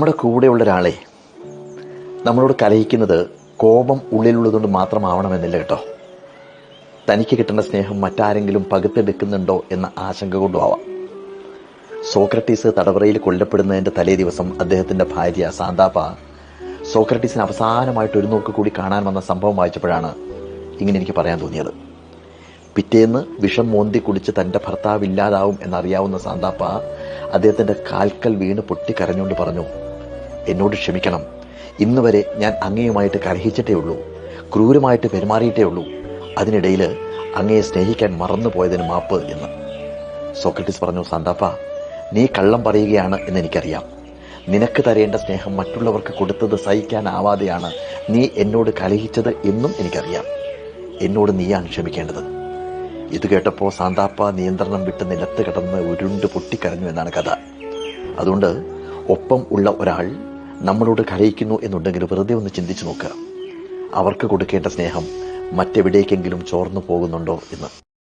നമ്മുടെ കൂടെയുള്ള ഒരാളെ നമ്മളോട് കലഹിക്കുന്നത് കോപം ഉള്ളിലുള്ളതുകൊണ്ട് മാത്രമാവണമെന്നില്ല കേട്ടോ. തനിക്ക് കിട്ടുന്ന സ്നേഹം മറ്റാരെങ്കിലും പകുത്തെടുക്കുന്നുണ്ടോ എന്ന ആശങ്ക കൊണ്ടും ആവാം. സോക്രട്ടീസ് തടവറയിൽ കൊല്ലപ്പെടുന്നതിന്റെ തലേ ദിവസം അദ്ദേഹത്തിന്റെ ഭാര്യ സാന്താപ്പ സോക്രട്ടീസിന് അവസാനമായിട്ട് ഒരു നോക്ക് കൂടി കാണാൻ വന്ന സംഭവം വായിച്ചപ്പോഴാണ് ഇങ്ങനെ എനിക്ക് പറയാൻ തോന്നിയത്. പിറ്റേന്ന് വിഷം മോന്തി കുടിച്ച് തന്റെ ഭർത്താവ് ഇല്ലാതാവും എന്നറിയാവുന്ന സാന്താപ്പ അദ്ദേഹത്തിന്റെ കാൽക്കൽ വീണ് പൊട്ടിക്കരഞ്ഞുകൊണ്ട് പറഞ്ഞു, എന്നോട് ക്ഷമിക്കണം, ഇന്ന് വരെ ഞാൻ അങ്ങയുമായിട്ട് കലഹിച്ചിട്ടേ ഉള്ളൂ, ക്രൂരമായിട്ട് പെരുമാറിയിട്ടേ ഉള്ളൂ, അതിനിടയിൽ അങ്ങയെ സ്നേഹിക്കാൻ മറന്നുപോയതിന് മാപ്പ് എന്ന്. സോക്രട്ടീസ് പറഞ്ഞു, സാന്താപ്പ, നീ കള്ളം പറയുകയാണ് എന്ന് എനിക്കറിയാം. നിനക്ക് തരേണ്ട സ്നേഹം മറ്റുള്ളവർക്ക് കൊടുത്തത് സഹിക്കാനാവാതെയാണ് നീ എന്നോട് കലഹിച്ചത് എന്നും എനിക്കറിയാം. എന്നോട് നീയാണ് ക്ഷമിക്കേണ്ടത്. ഇത് കേട്ടപ്പോൾ സാന്താപ്പ നിയന്ത്രണം വിട്ട് നിലത്ത് കിടന്ന് ഉരുണ്ട് പൊട്ടിക്കരഞ്ഞു എന്നാണ് കഥ. അതുകൊണ്ട് ഒപ്പം ഉള്ള ഒരാൾ നമ്മളോട് കലഹിക്കുന്നു എന്നുണ്ടെങ്കിൽ വെറുതെ ഒന്ന് ചിന്തിച്ചു നോക്കുക, അവർക്ക് കൊടുക്കേണ്ട സ്നേഹം മറ്റെവിടേക്കെങ്കിലും ചോർന്നു പോകുന്നുണ്ടോ എന്ന്.